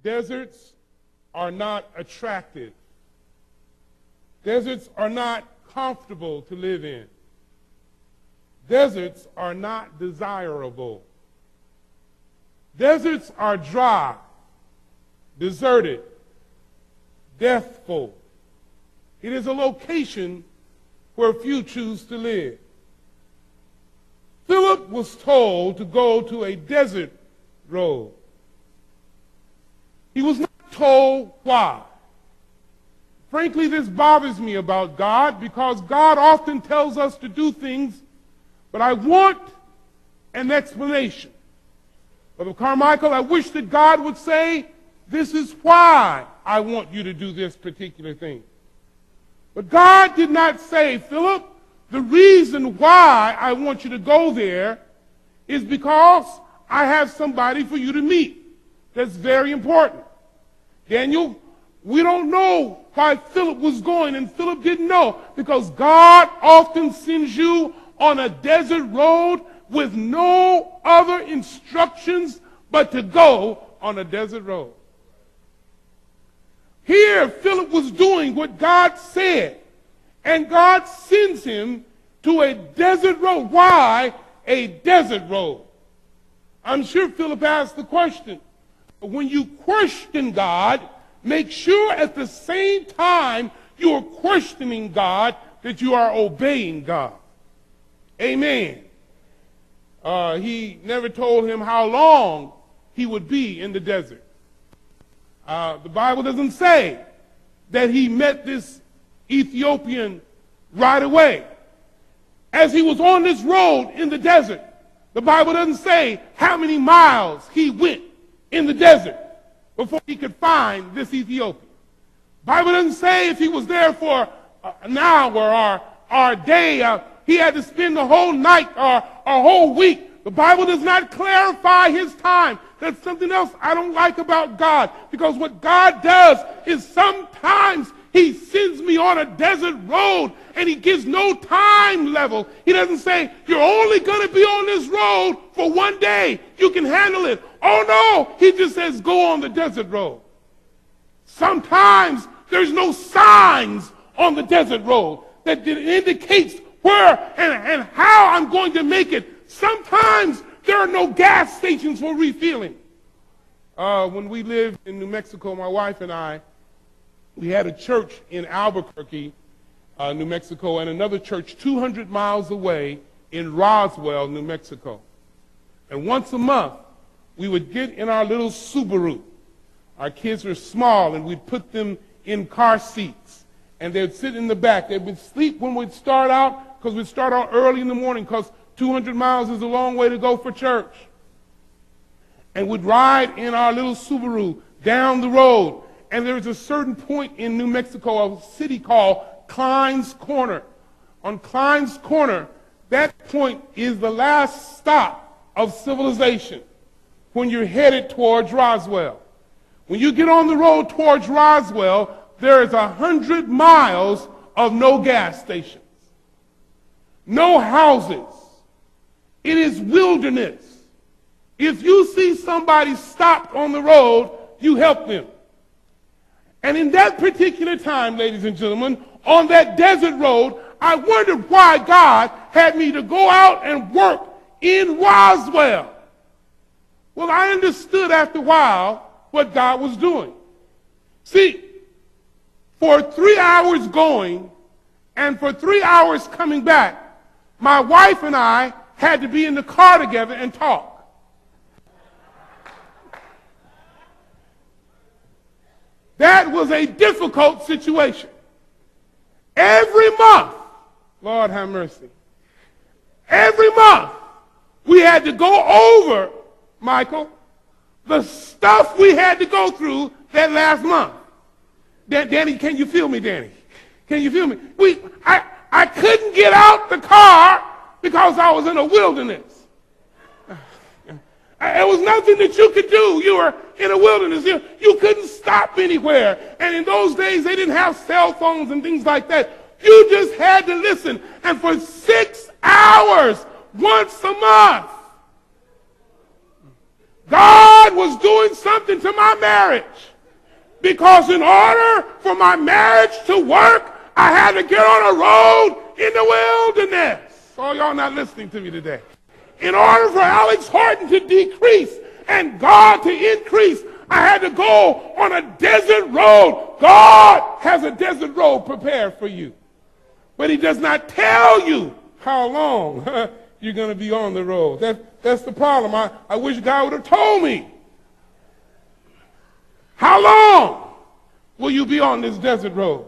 Deserts are not attractive. Deserts are not comfortable to live in. Deserts are not desirable. Deserts are dry, deserted, deathful. It is a location where few choose to live. Philip was told to go to a desert road. He was not told why. Frankly, this bothers me about God because God often tells us to do things, but I want an explanation. Brother Carmichael, I wish that God would say, this is why I want you to do this particular thing. But God did not say, Philip, the reason why I want you to go there is because I have somebody for you to meet. That's very important. Daniel, we don't know why Philip was going, and Philip didn't know, because God often sends you on a desert road with no other instructions but to go on a desert road. Here, Philip was doing what God said, and God sends him to a desert road. Why a desert road? I'm sure Philip asked the question. But when you question God, make sure at the same time you are questioning God that you are obeying God. Amen. He never told him how long he would be in the desert. The Bible doesn't say that he met this Ethiopian right away. As he was on this road in the desert, the Bible doesn't say how many miles he went in the desert before he could find this Ethiopian. The Bible doesn't say if he was there for an hour or a day, he had to spend the whole night or a whole week. The Bible does not clarify his time. That's something else I don't like about God, because what God does is sometimes he sends me on a desert road and he gives no time level. He doesn't say, you're only going to be on this road for one day. You can handle it. Oh no, he just says, go on the desert road. Sometimes there's no signs on the desert road that indicates where and how I'm going to make it. Sometimes there are no gas stations for refueling. When we lived in New Mexico, my wife and I, we had a church in Albuquerque, New Mexico, and another church 200 miles away in Roswell, New Mexico. And once a month, we would get in our little Subaru. Our kids were small, and we'd put them in car seats. And they'd sit in the back. They would sleep when we'd start out, because we'd start out early in the morning, because 200 miles is a long way to go for church. And we'd ride in our little Subaru down the road. And there's a certain point in New Mexico, a city called Klein's Corner. On Klein's Corner, that point is the last stop of civilization when you're headed towards Roswell. When you get on the road towards Roswell, there is 100 miles of no gas stations, no houses. It is wilderness. If you see somebody stopped on the road, you help them. And in that particular time, ladies and gentlemen, on that desert road, I wondered why God had me to go out and work in Roswell. Well, I understood after a while what God was doing. See, for 3 hours going and for 3 hours coming back, my wife and I had to be in the car together and talk. That was a difficult situation. Every month, Lord have mercy, every month we had to go over, Michael, the stuff we had to go through that last month. Danny, can you feel me, Danny? Can you feel me? I couldn't get out the car because I was in a wilderness. There was nothing that you could do. You were in a wilderness. You couldn't stop anywhere. And in those days, they didn't have cell phones and things like that. You just had to listen. And for 6 hours, once a month, God was doing something to my marriage. Because in order for my marriage to work, I had to get on a road in the wilderness. Oh, y'all not listening to me today. In order for Alex Horton to decrease and God to increase, I had to go on a desert road. God has a desert road prepared for you. But he does not tell you how long you're going to be on the road. That's the problem. I wish God would have told me. How long will you be on this desert road?